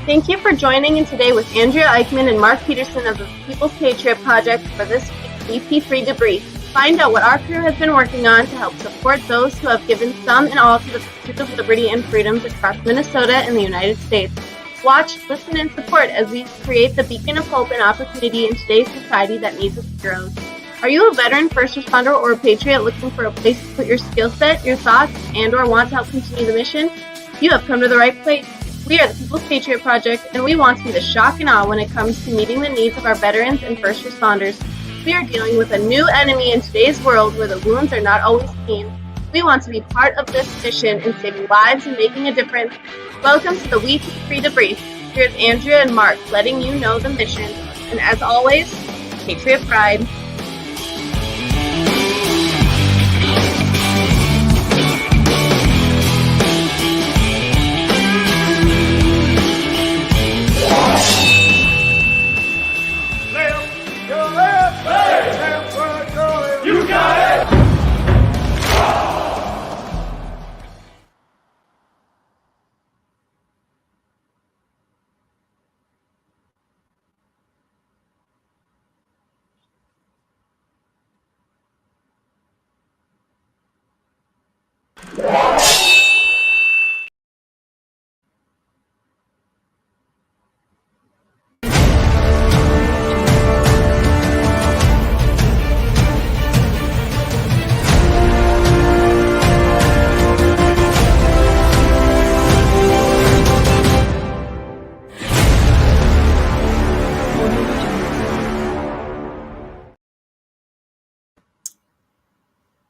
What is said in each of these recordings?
Thank you for joining in today with Andrea Eichmann and Mark Peterson of the People's Patriot Project for this week's WeP3 Debrief. Find out what our crew has been working on to help support those who have given some and all to the pursuit of liberty and freedoms across Minnesota and the United States. Watch, listen, and support as we create the beacon of hope and opportunity in today's society that needs its heroes. Are you a veteran, first responder, or a patriot looking for a place to put your skill set, your thoughts, and or want to help continue the mission? You have come to the right place. We are the People's Patriot Project, and we want to be the shock and awe when it comes to meeting the needs of our veterans and first responders. We are dealing with a new enemy in today's world where the wounds are not always clean. We want to be part of this mission in saving lives and making a difference. Welcome to the WeP3 Debrief. Here's Andrea and Mark letting you know the mission. And as always, Patriot Pride.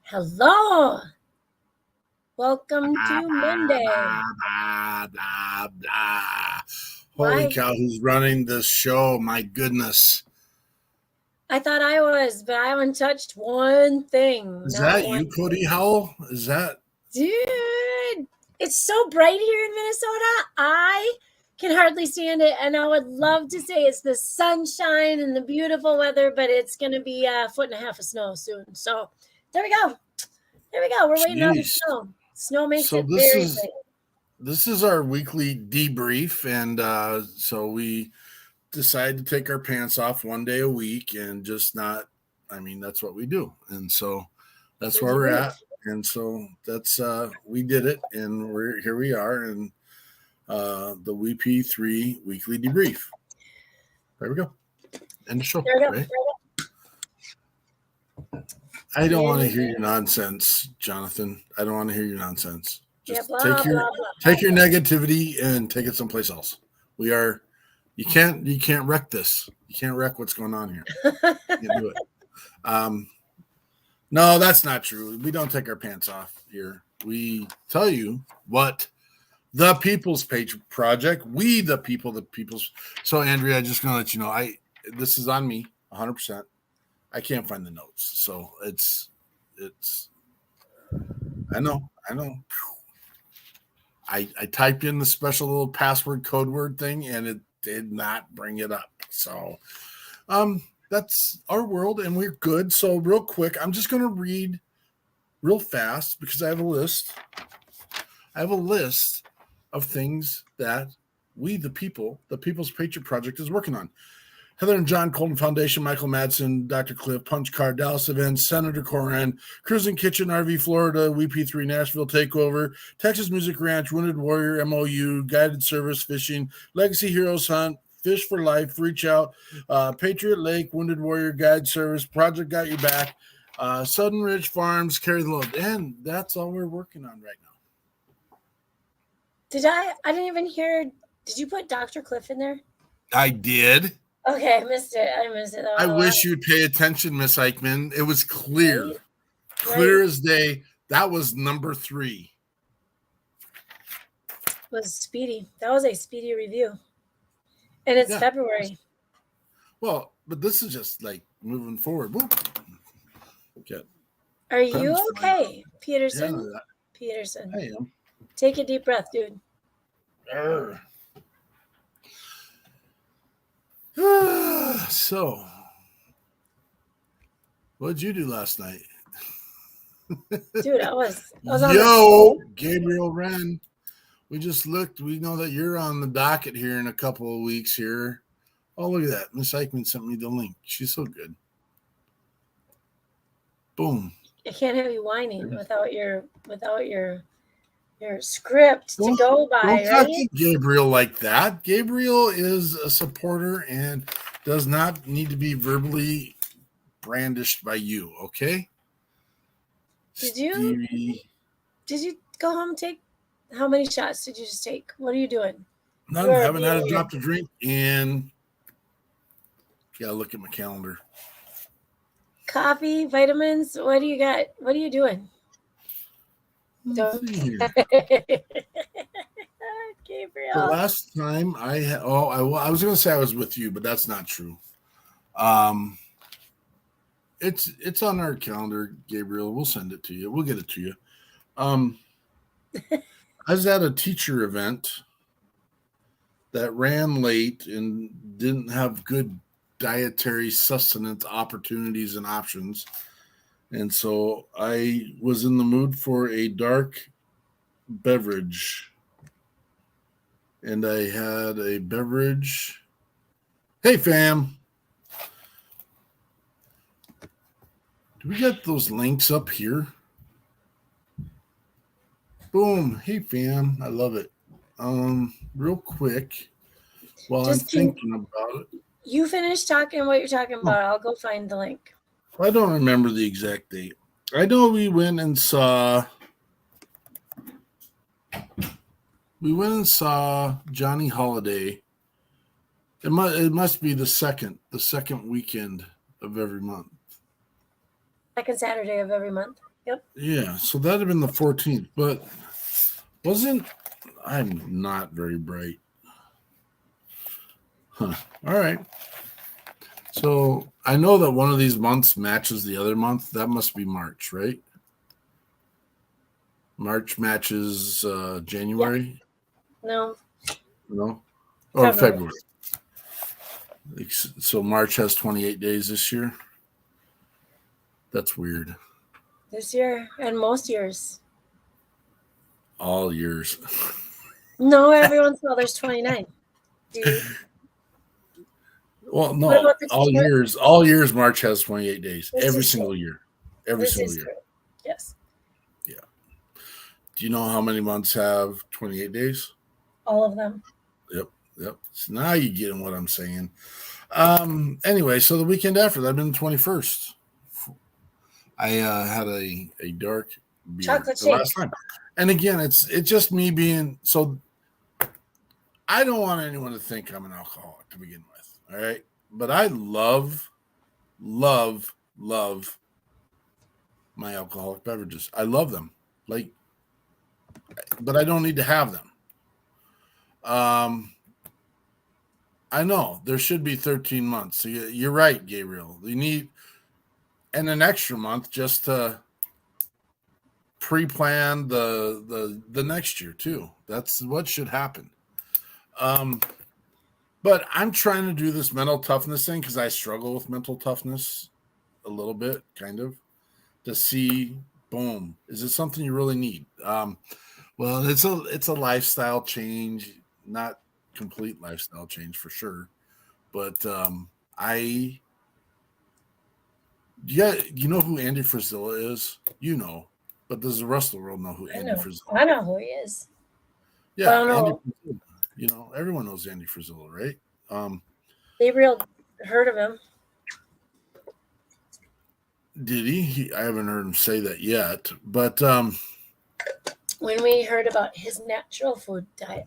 Hello. Welcome to Monday. Blah, blah, blah. Holy cow, who's running this show? My goodness. I thought I was, but I haven't touched one thing. Is that you, Cody Howell? Is that? Dude, it's so bright here in Minnesota. I can hardly stand it, and I would love to say it's the sunshine and the beautiful weather, but it's going to be a foot and a half of snow soon. So there we go. We're waiting on the snow. Snow makes it very exciting. This is our weekly debrief, and so we decided to take our pants off one day a week and just not. I mean, that's what we do, and so that's where we're at. And so that's we did it, and here we are in the WeP3 weekly debrief. There we go. End of show. Right? I don't want to hear your nonsense, Jonathan. I don't want to hear your nonsense. Just take your negativity and take it someplace else. You can't wreck this. You can't wreck what's going on here. You can't do it. No, that's not true. We don't take our pants off here. We tell you what the People's Patriot Project, we the people's. So Andrea, I'm just gonna let you know, this is on me 100%. I can't find the notes, so it's. I know. I typed in the special little password code word thing, and it did not bring it up. So, that's our world, and we're good. So, real quick, I'm just going to read real fast because I have a list. I have a list of things that we, the People's Patriot Project, is working on. Heather and John Colton Foundation, Michael Madsen, Dr. Cliff, Punch Card, Dallas Events, Senator Coran, Cruising Kitchen, RV Florida, WeP3 Nashville Takeover, Texas Music Ranch, Wounded Warrior, MOU, Guided Service Fishing, Legacy Heroes Hunt, Fish for Life, Reach Out, Patriot Lake, Wounded Warrior, Guide Service, Project Got Your Back, Sudden Ridge Farms, Carry the Load. And that's all we're working on right now. I didn't even hear. Did you put Dr. Cliff in there? I did. Okay, I missed it. I wish you'd pay attention, Miss Eichmann. It was clear. Right. Clear as day. That was number 3. Was Speedy. That was a Speedy review. And it's February. Well, but this is just like moving forward. Okay. Are you okay, Peterson? Yeah, Peterson. I am. Take a deep breath, dude. So, what did you do last night? Dude, I was on Gabriel Wren. We just looked. We know that you're on the docket here in a couple of weeks here. Oh, look at that. Miss Eichmann sent me the link. She's so good. Boom. I can't have you whining without your script to go by, Don't talk right? to Gabriel like that. Gabriel is a supporter and does not need to be verbally brandished by you, okay? Did you go home and take, how many shots did you just take? What are you doing? None. Haven't had a drop to drink, and gotta look at my calendar. Coffee, vitamins. What do you got? What are you doing? Let's see here. Gabriel. The last time I had, I was going to say I was with you, but that's not true. It's on our calendar, Gabriel. We'll send it to you. We'll get it to you. I was at a teacher event that ran late and didn't have good dietary sustenance opportunities and options. And so I was in the mood for a dark beverage. And I had a beverage. Hey, fam. Do we get those links up here? Boom. Hey, fam. I love it. Real quick, while I'm thinking about it. You finish talking what you're talking about. I'll go find the link. I don't remember the exact date. I know we went and saw Johnny Holiday. It must be the second weekend of every month. Second Saturday of every month. Yep. Yeah, so that'd have been the 14th, but I'm not very bright. Huh. All right. So I know that one of these months matches the other month. That must be March, right? March matches January? Yeah. No? Or February. So March has 28 days this year? That's weird. This year and most years. All years. No, every once in a while there's 29. Dude. Well, no, all years March has 28 days. Every single year. Every single year. True. Yes. Yeah. Do you know how many months have 28 days? All of them. Yep. So now you're getting what I'm saying. Anyway, so the weekend after that, been the 21st. I had a dark beer chocolate the last time. And again, it's just me being so. I don't want anyone to think I'm an alcoholic to begin with. All right. But I love my alcoholic beverages. I love them. But I don't need to have them. I know there should be 13 months. So you're right, Gabriel. You need an extra month just to pre-plan the next year too. That's what should happen. But I'm trying to do this mental toughness thing because I struggle with mental toughness a little bit, kind of, to see, boom, is it something you really need? Well, it's a lifestyle change, not complete lifestyle change for sure. But you know who Andy Frisella is? You know, but does the rest of the world know who Andy Frisella is? I know who he is. Yeah, Andy Frisella. You know, everyone knows Andy Frisella, right? Gabriel heard of him. Did he? I haven't heard him say that yet. But when we heard about his natural food diet,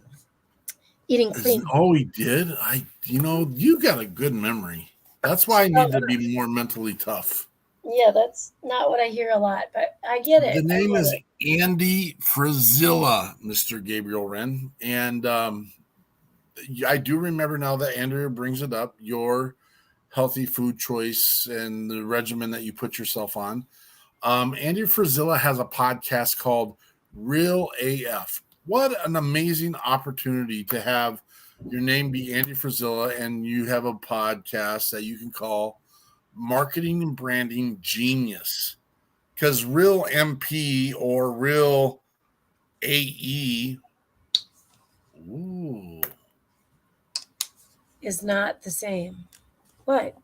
eating clean. Oh, he did? You got a good memory. That's why I need to be more mentally tough. Yeah, that's not what I hear a lot, but I get it. The name is Andy Frisella, Mr. Gabriel Wren. And I do remember now that Andrea brings it up, your healthy food choice and the regimen that you put yourself on. Andy Frisella has a podcast called Real AF. What an amazing opportunity to have your name be Andy Frisella and you have a podcast that you can call Marketing and Branding Genius. Because Real MP or Real AE is not the same. What?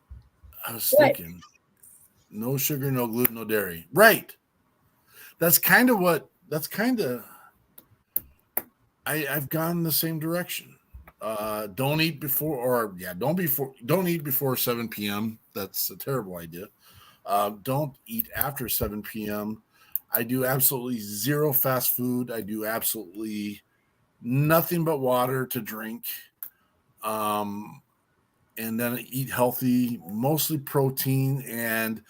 I was What? thinking, no sugar, no gluten, no dairy. Right. That's kind of what. That's kind of. I've gone the same direction. Don't eat before, or yeah, don't eat before 7 p.m. That's a terrible idea. Don't eat after 7 p.m. I do absolutely zero fast food. I do absolutely nothing but water to drink. Um, and then eat healthy, mostly protein and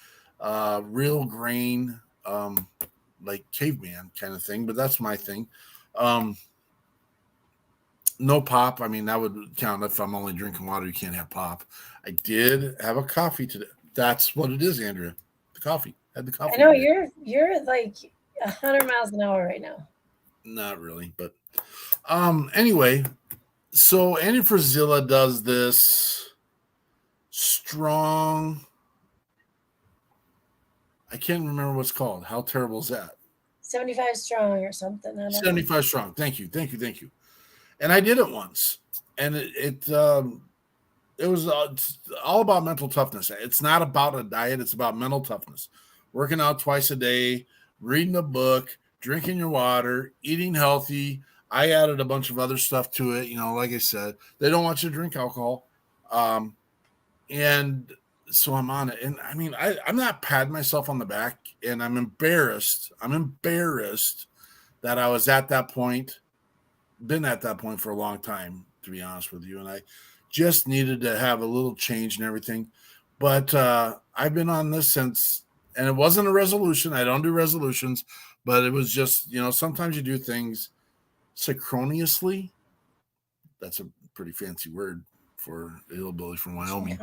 real grain, like caveman kind of thing. But that's my thing. Um, no pop. I mean, that would count if I'm only drinking water. You can't have pop. I did have a coffee today. That's what it is, Andrea. The coffee. Had the coffee. I know today. you're like 100 miles an hour right now. Not really, but anyway, so Andy Frazilla does this strong. I can't remember what's called. How terrible is that? 75 strong or something. I don't know. 75 strong. Thank you. And I did it once, and it was it's all about mental toughness. It's not about a diet. It's about mental toughness. Working out twice a day, reading a book, drinking your water, eating healthy. I added a bunch of other stuff to it. You know, like I said, they don't want you to drink alcohol. And so I'm on it. And I mean, I'm not patting myself on the back, and I'm embarrassed. I'm embarrassed that I was at that point, been at that point for a long time, to be honest with you. And I just needed to have a little change and everything. But I've been on this since, and it wasn't a resolution. I don't do resolutions, but it was just, you know, sometimes you do things synchronously. That's a pretty fancy word for a hillbilly from Wyoming.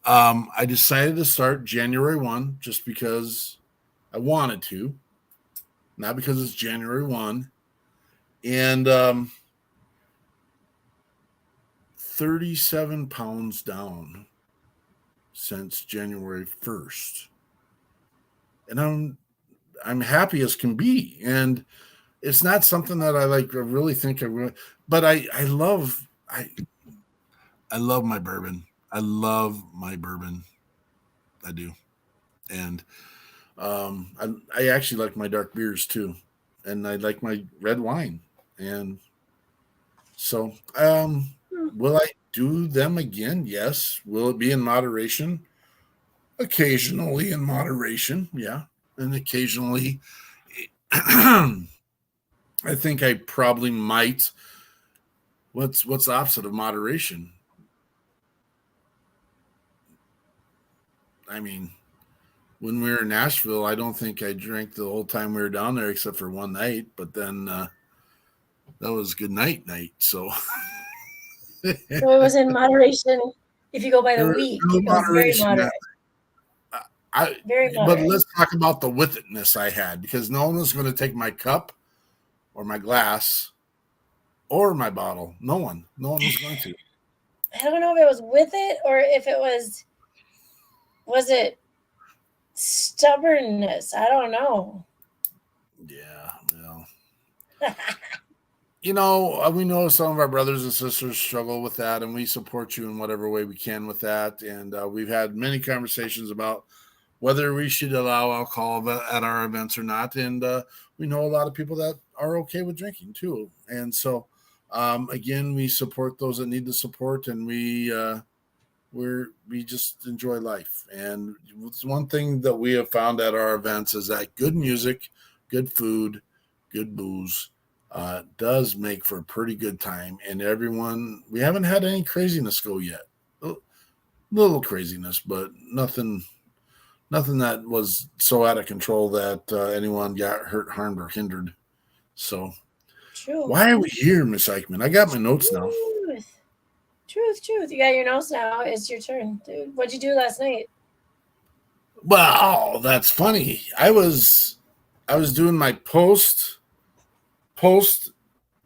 I decided to start January 1 just because I wanted to, not because it's January 1. And 37 pounds down since January 1st. And I'm happy as can be. And it's not something that I like. I really think I really, but I love my bourbon. I love my bourbon. I do. And I actually like my dark beers too. And I like my red wine. And so will I do them again? Yes. Will it be in moderation? Occasionally in moderation, yeah. And occasionally I think I probably might. What's the opposite of moderation? I mean, when we were in Nashville, I don't think I drank the whole time we were down there except for one night, but then that was good night. So So it was in moderation. If you go by the week, no it was very moderate. Very But moderate. let's talk about the with itness I had, because no one was going to take my cup or my glass or my bottle. No one was going to. I don't know if it was with it or if it was it stubbornness? I don't know. Yeah, well. You know, we know some of our brothers and sisters struggle with that, and we support you in whatever way we can with that. And we've had many conversations about whether we should allow alcohol at our events or not. And we know a lot of people that are okay with drinking too. And so, again, we support those that need the support, and we just enjoy life. And it's one thing that we have found at our events is that good music, good food, good booze does make for a pretty good time. And everyone, we haven't had any craziness go yet. A little craziness, but nothing that was so out of control that anyone got hurt, harmed, or hindered. So, True. Why are we here, Miss Eichmann? I got my notes now. Truth. You got your notes now. It's your turn, dude. What'd you do last night? Well, that's funny. I was doing my post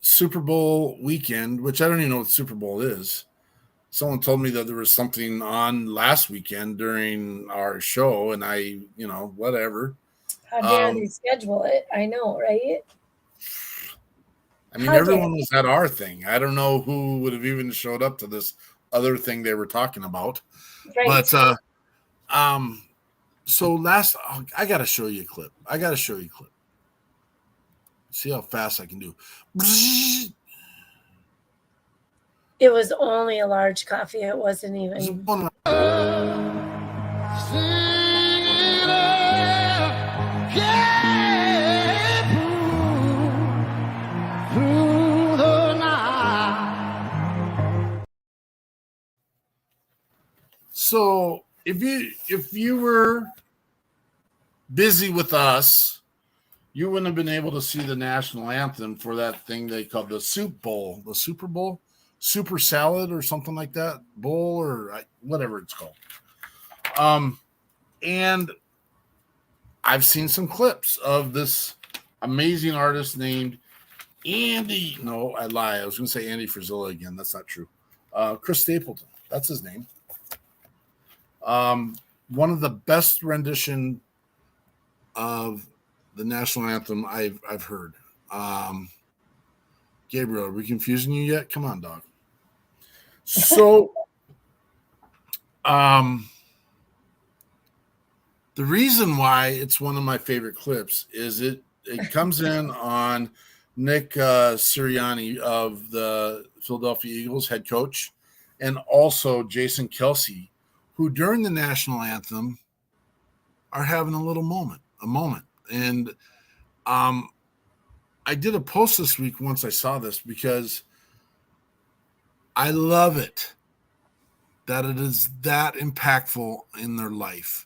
Super Bowl weekend, which I don't even know what Super Bowl is. Someone told me that there was something on last weekend during our show, and I, whatever. How dare they schedule it? I know, right? I mean, everyone was at our thing. I don't know who would have even showed up to this other thing they were talking about. Right. But so I got to show you a clip. See how fast I can do. It was only a large coffee. It wasn't even. So if you were busy with us, you wouldn't have been able to see the national anthem for that thing they called the Soup Bowl, the Super Bowl, Super Salad or something like that, bowl or whatever it's called. And I've seen some clips of this amazing artist named Andy. No, I lie. I was going to say Andy Frisella again. That's not true. Chris Stapleton. That's his name. One of the best rendition of the national anthem I've heard. Gabriel, are we confusing you yet? Come on, dog. So, the reason why it's one of my favorite clips is it comes in on Nick Sirianni of the Philadelphia Eagles, head coach, and also Jason Kelsey, who during the national anthem are having a moment. And I did a post this week once I saw this because I love it that it is that impactful in their life.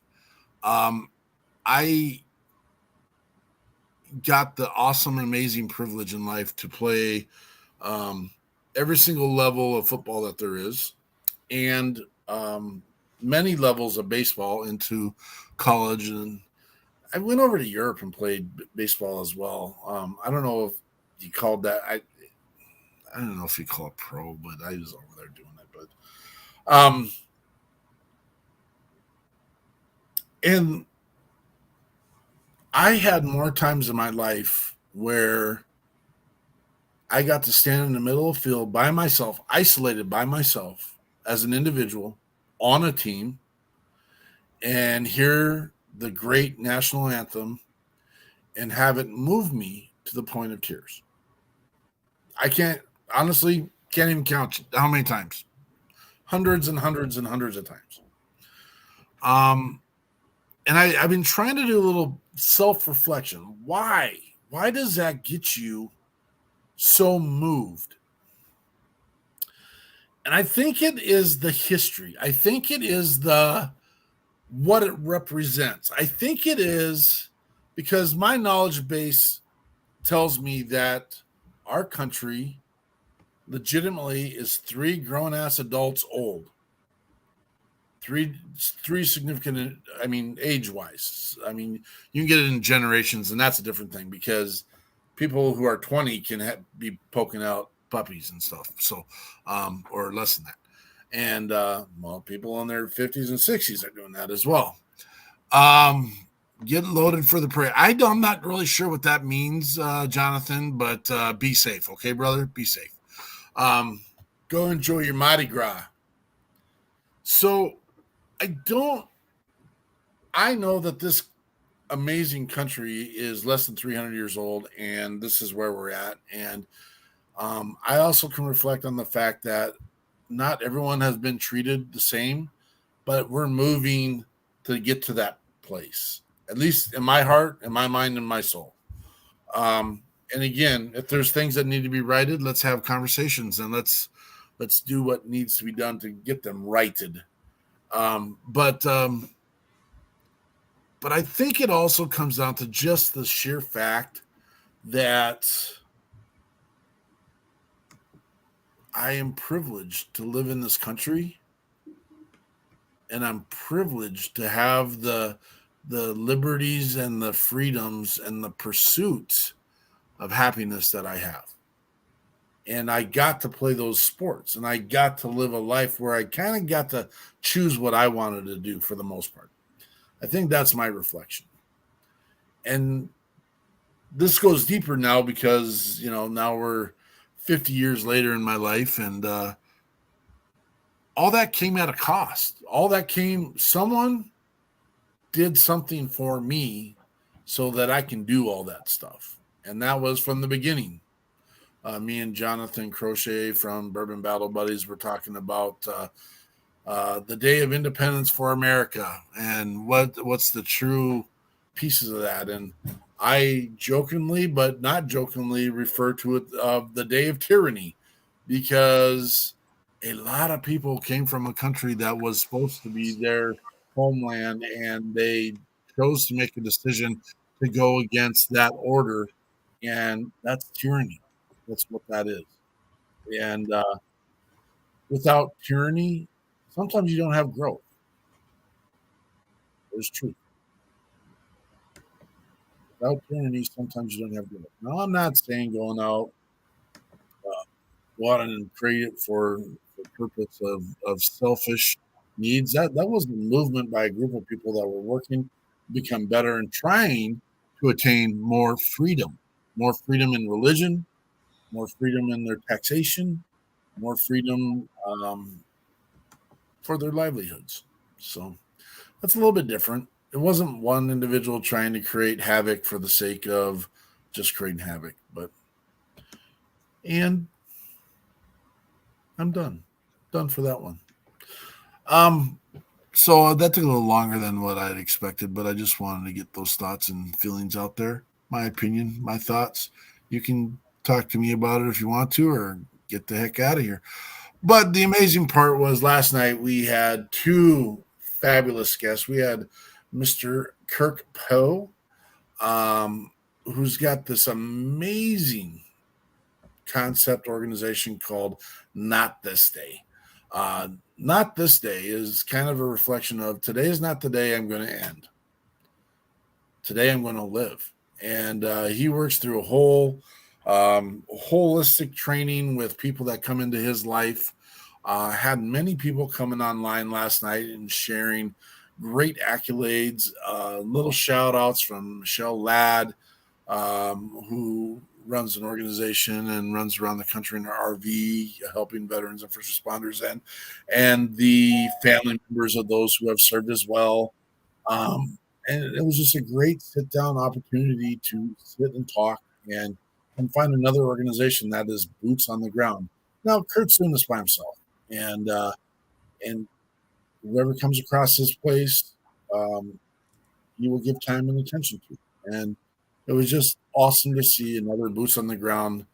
I got the awesome, amazing privilege in life to play every single level of football that there is, and many levels of baseball into college. And I went over to Europe and played baseball as well. I don't know if you called that. I don't know if you call it pro, but I was over there doing it. But and I had more times in my life where I got to stand in the middle of the field by myself, isolated by myself as an individual on a team, and hear the great national anthem and have it move me to the point of tears. I can't even count how many times. Hundreds and hundreds and hundreds of times. And I've been trying to do a little self-reflection. Why does that get you so moved? And I think it is the history. I think it is what it represents. I think it is because my knowledge base tells me that our country legitimately is 3 grown-ass adults old. Three significant, age-wise. You can get it in generations, and that's a different thing because people who are 20 can be poking out puppies and stuff, so or less than that. And people in their 50s and 60s are doing that as well. Get loaded for the parade. I'm not really sure what that means, Jonathan, but be safe, okay, brother? Be safe. Go enjoy your Mardi Gras. So I know that this amazing country is less than 300 years old, and this is where we're at. And I also can reflect on the fact that not everyone has been treated the same, but we're moving to get to that place, at least in my heart, in my mind, and my soul. And again, if there's things that need to be righted, let's have conversations and let's do what needs to be done to get them righted. But I think it also comes down to just the sheer fact that I am privileged to live in this country, and I'm privileged to have the liberties and the freedoms and the pursuits of happiness that I have. And I got to play those sports, and I got to live a life where I kind of got to choose what I wanted to do for the most part. I think that's my reflection. And this goes deeper now because, now we're 50 years later in my life, and all that came at a cost. Someone did something for me so that I can do all that stuff. And that was from the beginning. Me and Jonathan Crochet from Bourbon Battle Buddies were talking about the Day of Independence for America and what's the true pieces of that. And I jokingly, but not jokingly, refer to it the Day of Tyranny, because a lot of people came from a country that was supposed to be their homeland, and they chose to make a decision to go against that order, and that's tyranny. That's what that is. And without tyranny, sometimes you don't have growth. There's truth. Without tyranny, sometimes you don't have growth. Now, I'm not saying going out and create it for the purpose of selfish needs. That was a movement by a group of people that were working to become better and trying to attain more freedom in religion, more freedom in their taxation, more freedom for their livelihoods. So that's a little bit different. It wasn't one individual trying to create havoc for the sake of just creating havoc, and I'm done for that one. So that took a little longer than what I'd expected, but I just wanted to get those thoughts and feelings out there. My opinion, my thoughts. You can talk to me about it if you want to, or get the heck out of here. But the amazing part was last night we had two fabulous guests. We had Mr. Kirk Poe, who's got this amazing concept organization called Not This Day. Not This Day is kind of a reflection of today is not the day I'm going to end. Today I'm going to live. And he works through a whole holistic training with people that come into his life. Had many people coming online last night and sharing great accolades, little shout outs from Michelle Ladd, who runs an organization and runs around the country in her RV, helping veterans and first responders and the family members of those who have served as well. And it was just a great sit-down opportunity to sit and talk and find another organization that is boots on the ground. Now, Kurt's doing this by himself, and whoever comes across this place, he will give time and attention to. And it was just awesome to see another boots on the ground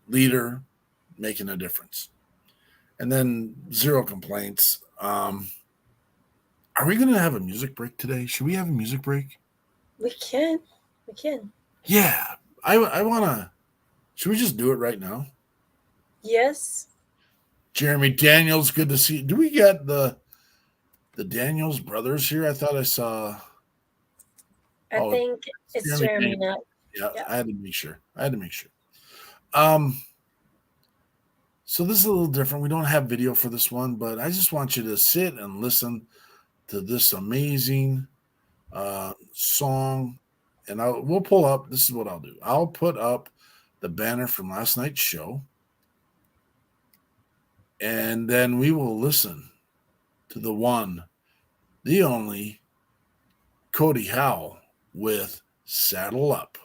leader making a difference. And then zero complaints. Are we going to have a music break today? Should we have a music break? We can. Yeah. I want to. Should we just do it right now? Yes. Jeremy Daniels, good to see you. Do we get the Daniels brothers here? I thought I saw. I think it's Jeremy now. Yeah, I had to make sure. So this is a little different. We don't have video for this one, but I just want you to sit and listen to this amazing song. And we'll pull up. This is what I'll do. I'll put up the banner from last night's show. And then we will listen to the one, the only, Cody Howell with Saddle Up.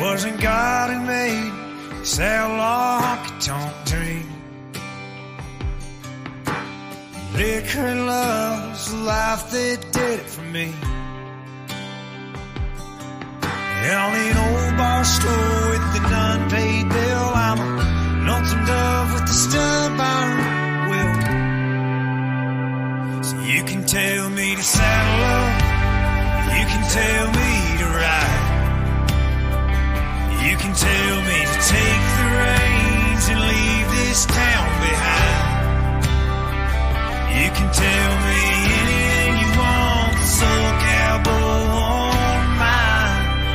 Wasn't God who made saddle honky tonk dream. Liquor and love's the life that did it for me. On an old bar stool with an unpaid bill, I'm a lonesome dove with a stubborn will. So you can tell me to saddle up, you can tell me to ride. You can tell me to take the reins and leave this town behind. You can tell me anything you want, so cowboy won't mind.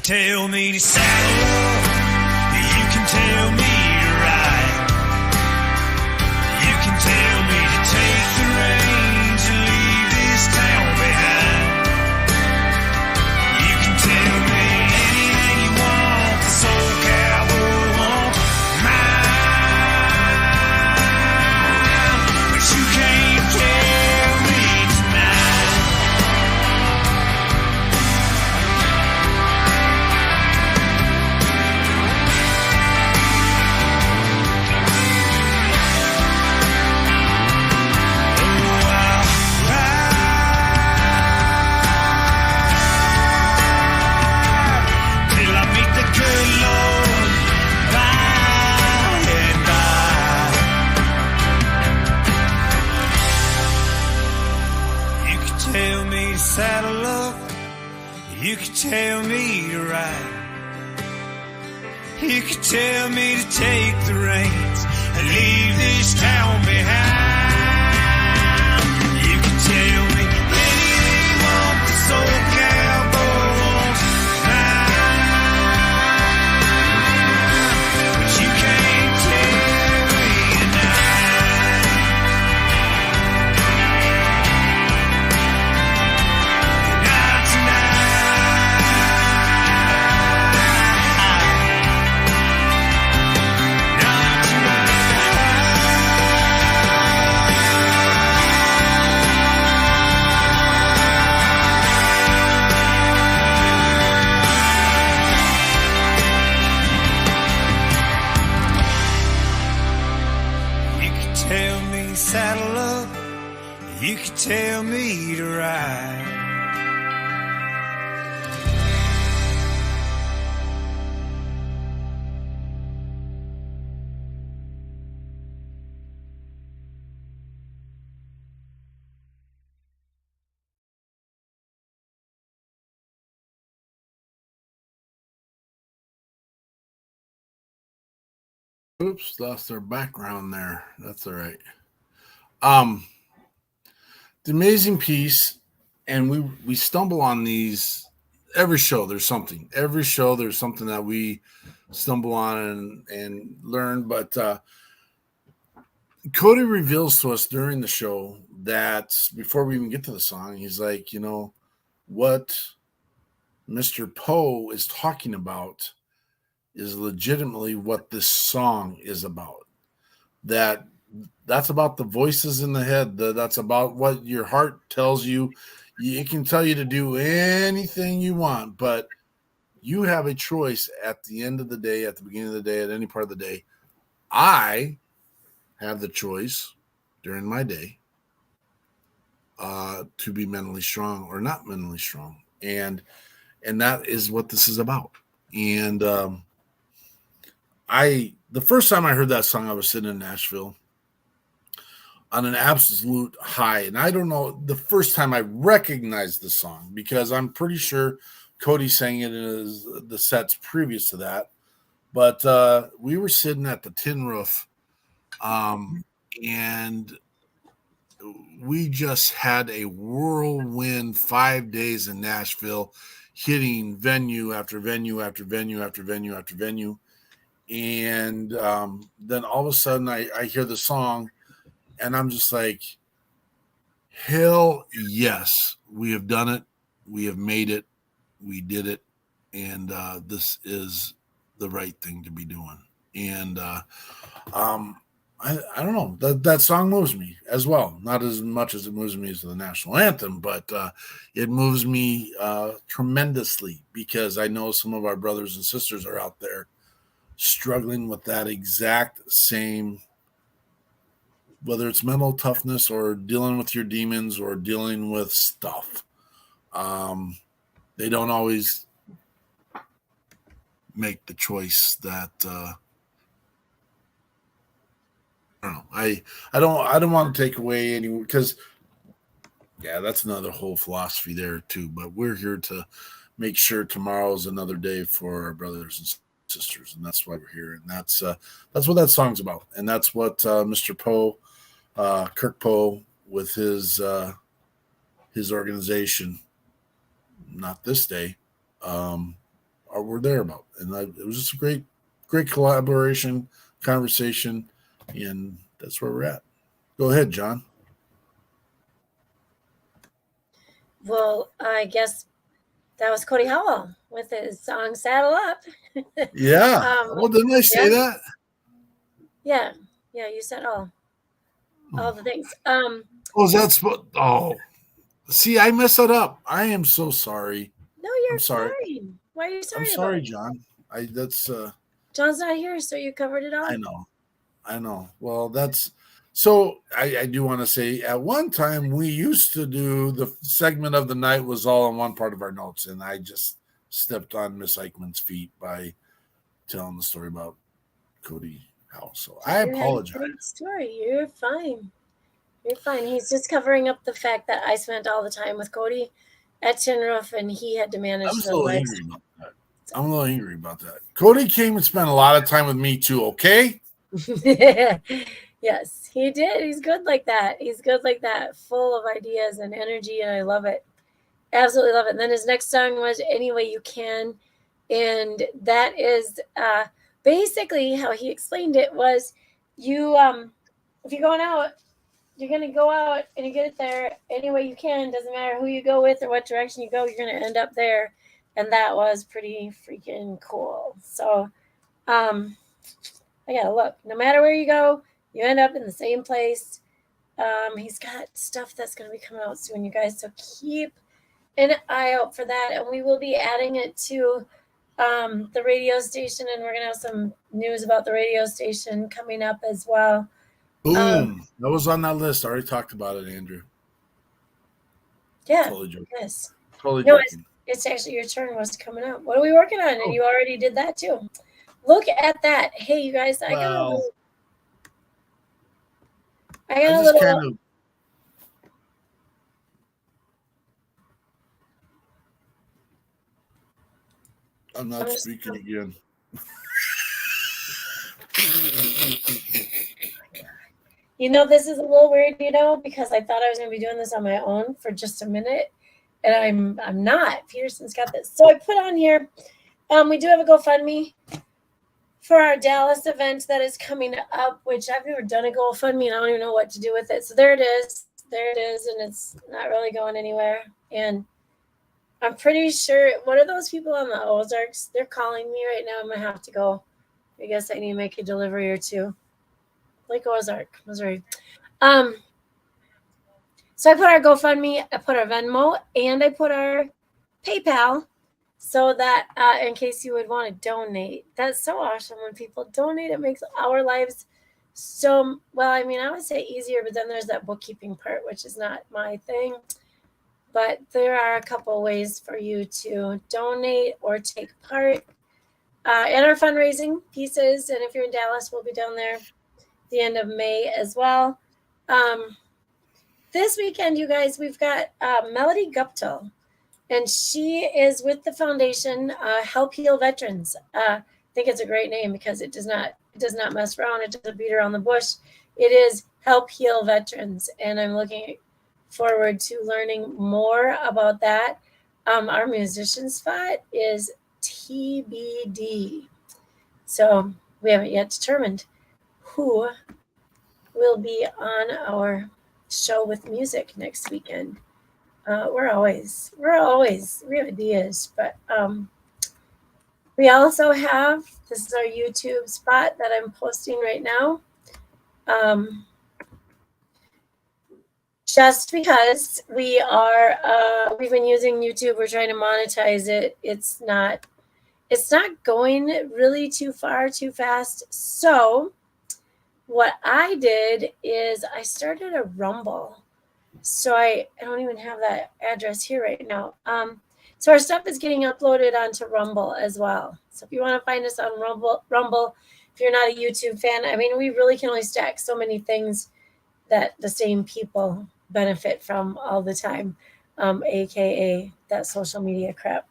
tell me to saddle up. You can tell me to ride. You can tell me to take the reins and leave this town behind. You can tell me anything you want. This old cowboy wants mine, but you can't tell me tonight. Till I meet the good Lord by and by. You can tell me to saddle up. You can tell me to ride. You can tell me to take the reins and leave this town behind. You can tell me anything you want. This old cowboy wants mine, but you can't tell me tonight. Not tonight. Not tonight. You can tell me to saddle up. You can tell me to ride. Oops, lost our background there. That's all right. The amazing piece, and we stumble on these every show. There's something. Every show there's something that we stumble on and learn. But Cody reveals to us during the show that before we even get to the song, he's like, you know, what Mr. Poe is talking about is legitimately what this song is about. That's about the voices in the head. That's about what your heart tells you. It can tell you to do anything you want, but you have a choice at the end of the day, at the beginning of the day, at any part of the day. I have the choice during my day to be mentally strong or not mentally strong. And that is what this is about. And the first time I heard that song, I was sitting in Nashville on an absolute high. And I don't know the first time I recognized the song, because I'm pretty sure Cody sang it in the sets previous to that. But we were sitting at the Tin Roof, and we just had a whirlwind 5 days in Nashville, hitting venue after venue after venue after venue after venue. And then all of a sudden I hear the song, and I'm just like, hell yes, we have done it. We have made it. We did it. And this is the right thing to be doing. And I don't know, that song moves me as well. Not as much as it moves me as the national anthem, but it moves me tremendously, because I know some of our brothers and sisters are out there struggling with that exact same, whether it's mental toughness or dealing with your demons or dealing with stuff. They don't always make the choice that I don't want to take away any, because that's another whole philosophy there too. But we're here to make sure tomorrow's another day for our brothers and sisters, and that's why we're here. And that's what that song's about, and that's what Mr. Poe, Kirk Poe, with his organization, not this day, are were there about. And it was just a great collaboration, conversation, and that's where we're at. Go ahead, John. Well, I guess that was Cody Howell with his song "Saddle Up." Yeah. Well, didn't I say that? Yeah. You said all the things. That's what? Oh, see, I messed it up. I am so sorry. No, you're I'm sorry. fine. Why are you sorry? I'm sorry, John. John's not here, so you covered it all. I know. Well, that's so. I do want to say, at one time we used to do the segment of the night was all in one part of our notes, and I just stepped on Miss Eichmann's feet by telling the story about Cody House. So I apologize. Great story. You're fine. You're fine. He's just covering up the fact that I spent all the time with Cody at Tin Roof, and he had to manage. I'm a little angry about that. I'm a little angry about that. Cody came and spent a lot of time with me too. Okay. Yes, he did. He's good like that. Full of ideas and energy, and I love it. Absolutely love it. And then his next song was "Any Way You Can," and that is basically how he explained it was you if you're going out, you're going to go out and you get it there any way you can. Doesn't matter who you go with or what direction you go, you're going to end up there. And that was pretty freaking cool. So I gotta look. No matter where you go, you end up in the same place. He's got stuff that's going to be coming out soon, you guys. So keep an eye out for that. And we will be adding it to the radio station. And we're going to have some news about the radio station coming up as well. Boom. That was on that list. I already talked about it, Andrew. Yeah. Totally joking. Yes. Totally No, joking. it's actually your turn was coming up. What are we working on? And you already did that too. Look at that. Hey, you guys, I got a little. I'm not speaking again. You know, this is a little weird, because I thought I was going to be doing this on my own for just a minute, and I'm not. Peterson's got this. So I put on here, we do have a GoFundMe for our Dallas event that is coming up, which I've never done a GoFundMe, and I don't even know what to do with it. So there it is. And it's not really going anywhere. And I'm pretty sure one of those people on the Ozarks, they're calling me right now. I'm going to have to go. I guess I need to make a delivery or two. Lake Ozark, Missouri. So I put our GoFundMe, I put our Venmo, and I put our PayPal so that in case you would want to donate. That's so awesome when people donate. It makes our lives so, well, I mean, I would say easier, but then there's that bookkeeping part, which is not my thing. But there are a couple ways for you to donate or take part in our fundraising pieces. And if you're in Dallas, we'll be down there the end of May as well. This weekend, you guys, we've got Melody Guptill, and she is with the foundation Help Heal Veterans. I think it's a great name because it does not mess around. It doesn't beat around the bush. It is Help Heal Veterans, and I'm looking forward to learning more about that. Our musician spot is TBD, so we haven't yet determined who will be on our show with music next weekend. We have ideas, but we also have, this is our YouTube spot that I'm posting right now. Just because we've been using YouTube, we're trying to monetize it. It's not going really too far, too fast. So what I did is I started a Rumble. So I don't even have that address here right now. So our stuff is getting uploaded onto Rumble as well. So if you want to find us on Rumble, if you're not a YouTube fan, I mean, we really can only stack so many things that the same people benefit from all the time, aka that social media crap.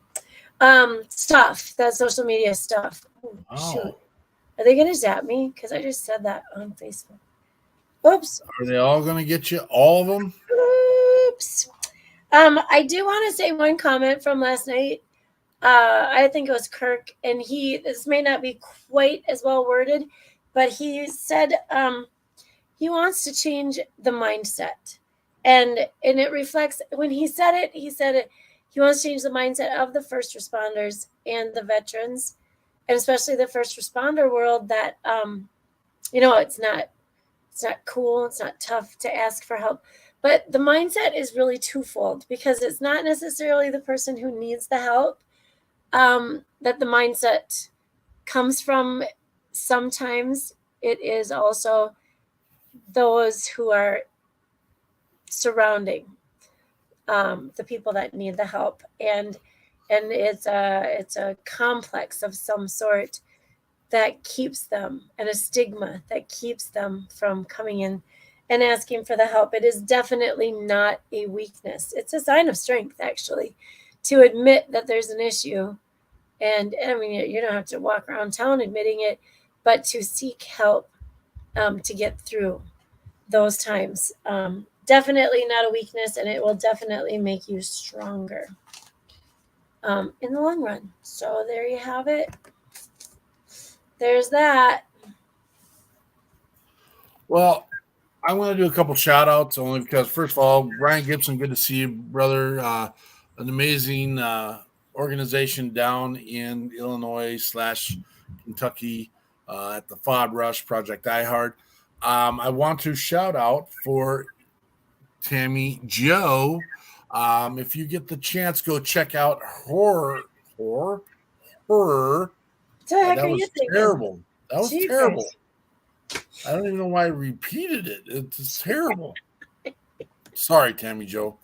That social media stuff. Oh, shoot. Are they going to zap me? Because I just said that on Facebook. Oops. Are they all going to get you? All of them? Oops. I do want to say one comment from last night. I think it was Kirk, and this may not be quite as well worded, but he said he wants to change the mindset. And it reflects when he said it, he wants to change the mindset of the first responders and the veterans, and especially the first responder world that it's not cool, it's not tough to ask for help. But the mindset is really twofold, because it's not necessarily the person who needs the help that the mindset comes from. Sometimes it is also those who are surrounding the people that need the help, and it's a complex of some sort that keeps them, and a stigma that keeps them from coming in and asking for the help. It is definitely not a weakness. It's a sign of strength, actually, to admit that there's an issue. And I mean, you don't have to walk around town admitting it, but to seek help to get through those times. Definitely not a weakness, and it will definitely make you stronger in the long run. So there you have it. There's that. Well, I want to do a couple shout outs, only because, first of all, Brian Gibson, good to see you, brother. An amazing organization down in Illinois / Kentucky at the FOD Rush Project iHeart. I want to shout out for Tammy Joe. If you get the chance, go check out her. What the heck That are was you thinking? terrible. That was Jesus. terrible. I don't even know why I repeated it. It's just terrible. Sorry, Tammy Joe.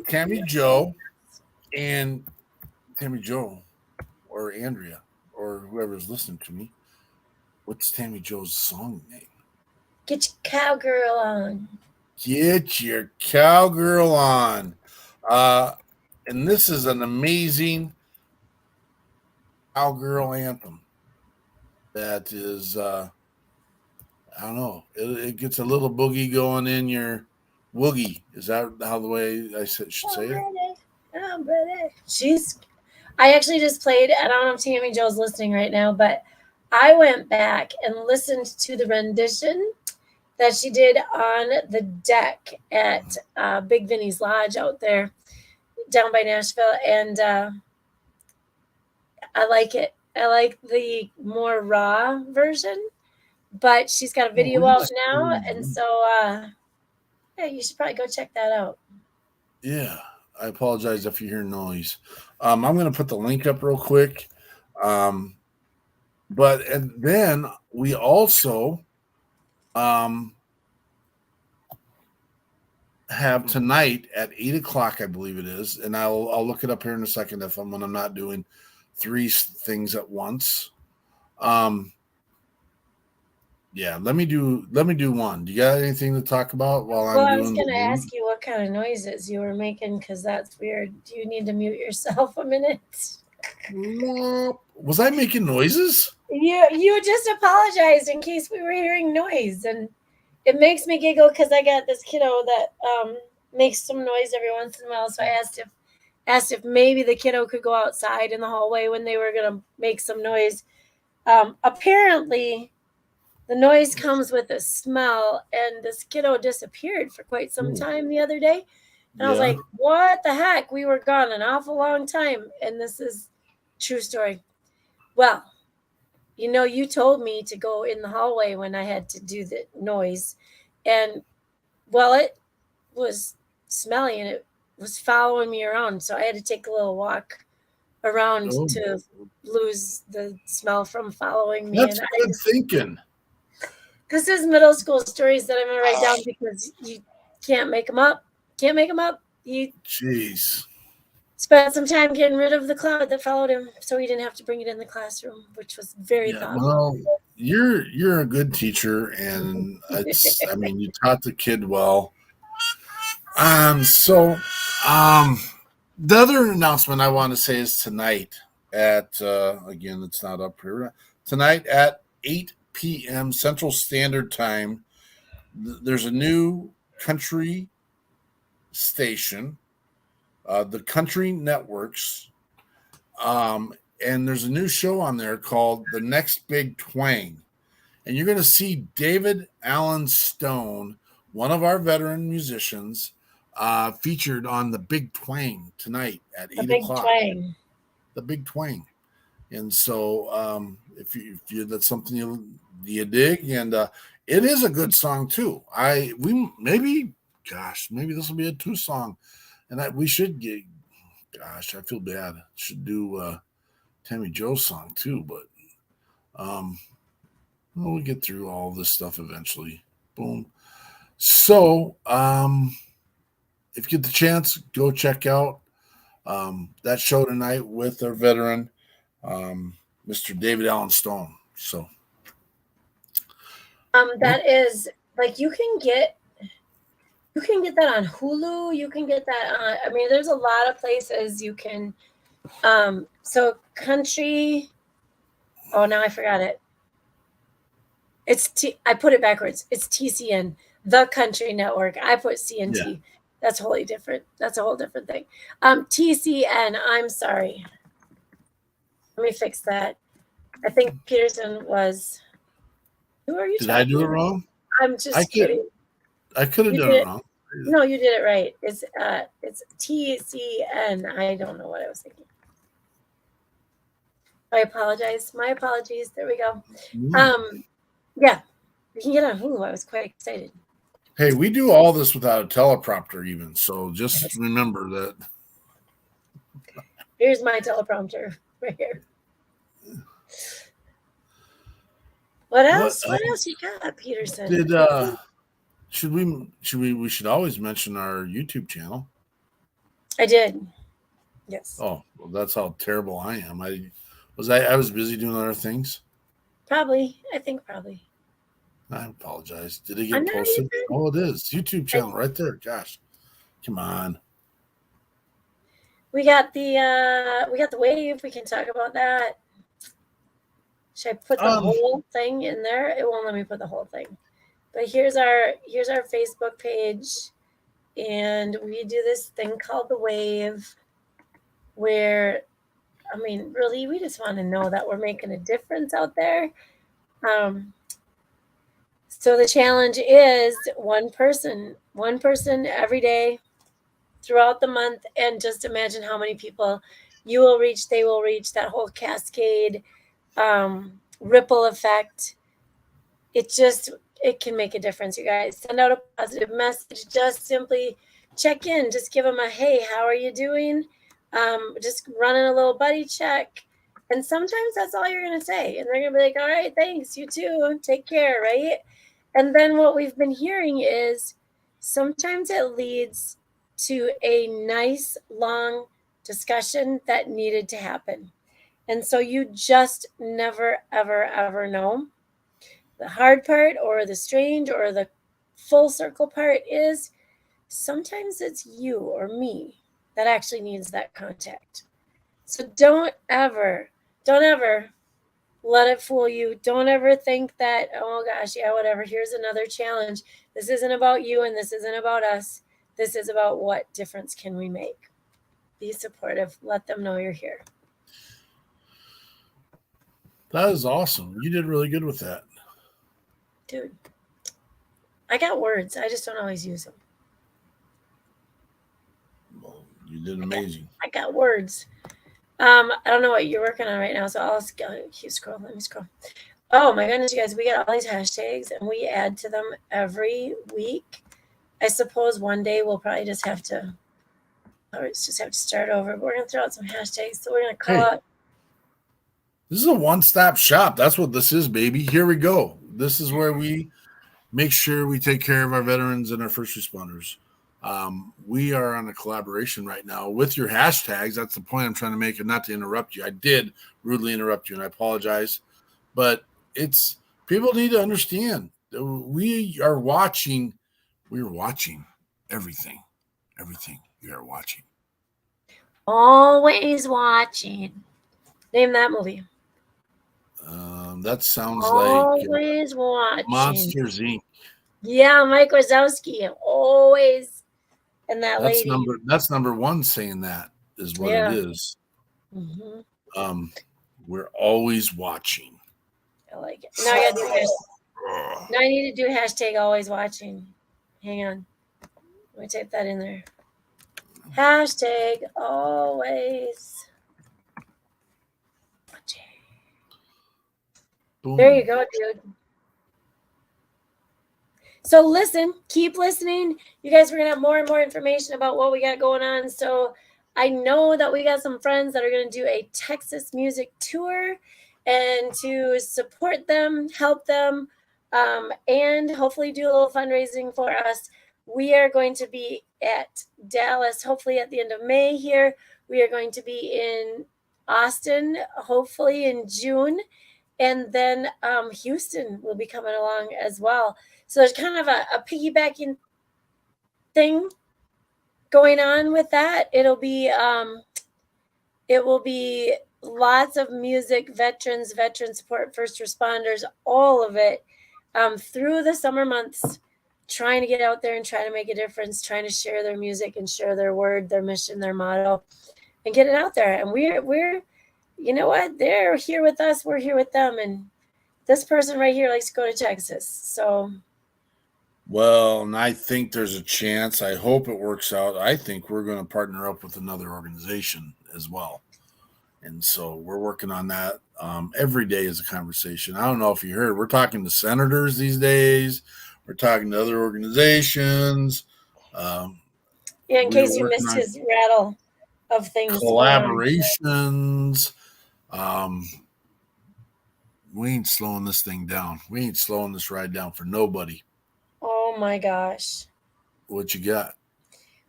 Tammy Joe and Tammy Joe or Andrea or whoever's listening to me. What's Tammy Joe's song name? Get your cowgirl on. Get your cowgirl on. And this is an amazing cowgirl anthem that is, I don't know, it gets a little boogie going in your woogie. Is that how the way I should say it? I'm ready. I actually just played, I don't know if Tammy Joe's listening right now, but I went back and listened to the rendition that she did on the deck at Big Vinny's Lodge out there down by Nashville, and I like it. I like the more raw version, but she's got a video out now, and so yeah, you should probably go check that out. Yeah, I apologize if you hear noise. I'm going to put the link up real quick. But and then we also have tonight at 8:00, I believe it is, and I'll look it up here in a second when I'm not doing three things at once. Yeah, let me do one. Do you got anything to talk about while I'm doing? Well, I was going to ask you what kind of noises you were making, because that's weird. Do you need to mute yourself a minute? Was I making noises? You just apologized in case we were hearing noise, and it makes me giggle because I got this kiddo that makes some noise every once in a while. So I asked if maybe the kiddo could go outside in the hallway when they were going to make some noise. Apparently, the noise comes with a smell, and this kiddo disappeared for quite some time the other day. And I was like, what the heck? We were gone an awful long time, and this is true story. Well, you told me to go in the hallway when I had to do the noise. And, well, it was smelly, and it was following me around. So I had to take a little walk around to lose the smell from following me. That's good thinking. This is middle school stories that I'm going to write down, because you can't make them up. Can't make them up. Jeez. Spent some time getting rid of the cloud that followed him, so he didn't have to bring it in the classroom, which was very thoughtful. Well, you're a good teacher, and you taught the kid well. The other announcement I want to say is tonight at again, it's not up here. Tonight at 8 p.m. Central Standard Time, there's a new country station. The Country Networks And there's a new show on there called The Next Big Twang. And you're going to see David Allen Stone, one of our veteran musicians, featured on The Big Twang tonight at 8 o'clock. Twang. The Big Twang. And so if you that's something you dig, and it is a good song too. Maybe this will be a 2 song, and we should get. Gosh, I feel bad. Should do Tammy Joe's song too, but we'll get through all this stuff eventually. Boom. So if you get the chance, go check out that show tonight with our veteran, Mr. David Allen Stone. So that is like you can get that on Hulu. You can get that on, I mean, there's a lot of places you can. So country. Oh, now I forgot it. I put it backwards. It's TCN, the Country Network. I put CNT. Yeah. That's wholly different. That's a whole different thing. TCN. I'm sorry. Let me fix that. I think Peterson was. Who are you? Did I do it wrong? I'm just kidding. I could have done it wrong. No, you did it right. It's TCN. I don't know what I was thinking. I apologize. My apologies. There we go. Yeah, you can get on Hulu. I was quite excited. Hey, we do all this without a teleprompter even, so just remember that. Here's my teleprompter right here. What else? What else you got, Peterson? We should always mention our YouTube channel. I did. Yes. Oh, well, that's how terrible I am. I was busy doing other things. Probably. I think probably. I apologize. Did it get posted? Oh, it is. YouTube channel right there. Gosh. Come on. We got the wave. We can talk about that. Should I put the whole thing in there? It won't let me put the whole thing. But here's our Facebook page, and we do this thing called the wave, where, I mean, really, we just want to know that we're making a difference out there. So the challenge is one person every day throughout the month, and just imagine how many people you will reach, they will reach, that whole cascade, ripple effect. It can make a difference, you guys. Send out a positive message. Just simply check in. Just give them a, hey, how are you doing? Just running a little buddy check. And sometimes that's all you're going to say. And they're going to be like, all right, thanks. You too. Take care, right? And then what we've been hearing is sometimes it leads to a nice, long discussion that needed to happen. And so you just never, ever, ever know. The hard part or the strange or the full circle part is sometimes it's you or me that actually needs that contact. So don't ever let it fool you. Don't ever think that, oh gosh, yeah, whatever. Here's another challenge. This isn't about you and this isn't about us. This is about what difference can we make. Be supportive. Let them know you're here. That is awesome. You did really good with that. Dude, I got words. I just don't always use them. Well, you did amazing. I got words. I don't know what you're working on right now, so I'll keep scrolling. Let me scroll. Oh my goodness, you guys, we got all these hashtags and we add to them every week. I suppose one day we'll probably just have to start over. But we're gonna throw out some hashtags. So we're gonna call out. This is a one-stop shop. That's what this is, baby. Here we go. This is where we make sure we take care of our veterans and our first responders. We are on a collaboration right now with your hashtags. That's the point I'm trying to make, and not to interrupt you. I did rudely interrupt you, and I apologize. But people need to understand that we are watching. We are watching everything. Everything we are watching. Always watching. Name that movie. That sounds always like watching. Monsters Inc. Yeah, Mike Wazowski. Always. And that lady. That's number one saying that is what it is. Mm-hmm. We're always watching. I like it. Now I gotta do now I need to do hashtag always watching. Hang on. Let me type that in there. Hashtag always watching. Boom. There you go, dude. So listen, keep listening. You guys are going to have more and more information about what we got going on. So I know that we got some friends that are going to do a Texas music tour, and to support them, help them, and hopefully do a little fundraising for us. We are going to be at Dallas, hopefully at the end of May here. We are going to be in Austin, hopefully in June. And then Houston will be coming along as well. So there's kind of a piggybacking thing going on with that. It will be lots of music, veterans, veteran support, first responders, all of it through the summer months, trying to get out there and try to make a difference, trying to share their music and share their word, their mission, their motto, and get it out there. And we're you know what? They're here with us. We're here with them. And this person right here likes to go to Texas. So. Well, and I think there's a chance. I hope it works out. I think we're going to partner up with another organization as well. And so we're working on that. Every day is a conversation. I don't know if you heard, we're talking to senators these days. We're talking to other organizations. Yeah, in case you missed his rattle of things. Collaborations. We ain't slowing this thing down. We ain't slowing this ride down for nobody. Oh my gosh. What you got?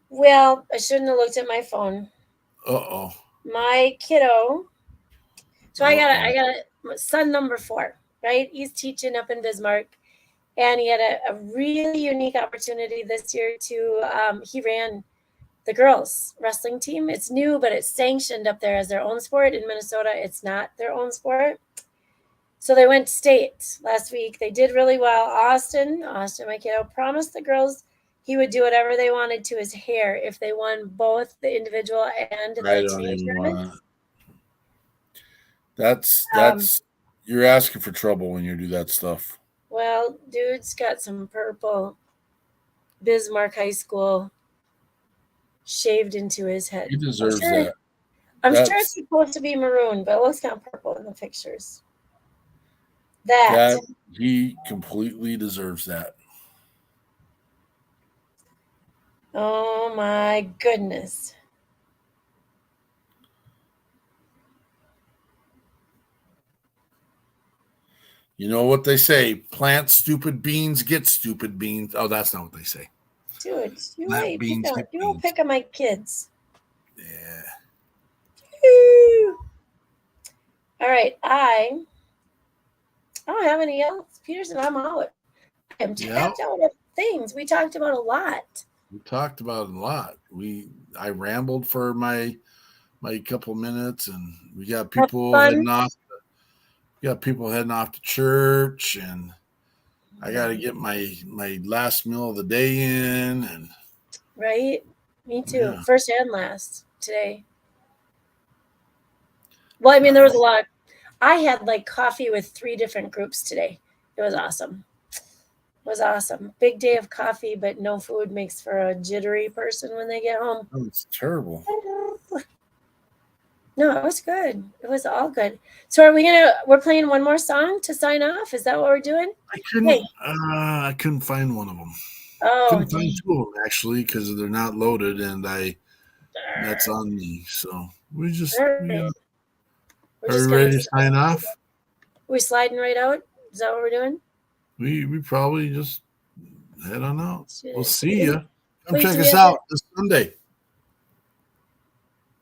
Well, I shouldn't have looked at my phone. Uh-oh. My kiddo. So I got son number 4, right? He's teaching up in Bismarck. And he had a really unique opportunity this year to, he ran the girls wrestling team. It's new, but it's sanctioned up there as their own sport. In Minnesota, it's not their own sport. So they went state last week. They did really well. Austin, my kiddo, promised the girls he would do whatever they wanted to his hair if they won both the individual and the team tournament. That's you're asking for trouble when you do that stuff. Well, dude's got some purple Bismarck High School shaved into his head. He deserves that. I'm sure it's supposed to be maroon, but it looks kind of purple in the pictures. That he completely deserves that. Oh my goodness. You know what they say? Plant stupid beans, get stupid beans. Oh, that's not what they say. Dude, you don't pick on my kids. Yeah. Woo. All right, I don't have any else. Peterson, I'm out. I'm tapped out of things. We talked about a lot. I rambled for my couple minutes, and we got people heading off. Heading off to church, and I got to get my last meal of the day in. And right, me too. Yeah. First and last today. Well, I mean, there was a lot. I had like coffee with 3 different groups today. It was awesome. Big day of coffee, but no food makes for a jittery person when they get home. Oh, it's terrible. No, it was good. It was all good. So we're playing one more song to sign off? Is that what we're doing? I couldn't find one of them. Oh, couldn't find 2 of them actually, because they're not loaded, and that's on me. So we just are we ready to sign off? We sliding right out? Is that what we're doing? We probably just head on out. We'll see you. Come check us out this Sunday.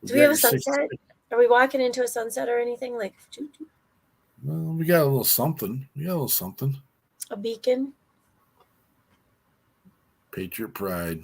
Do we have a sunset? Are we walking into a sunset or anything? Well, we got a little something. A beacon? Patriot pride.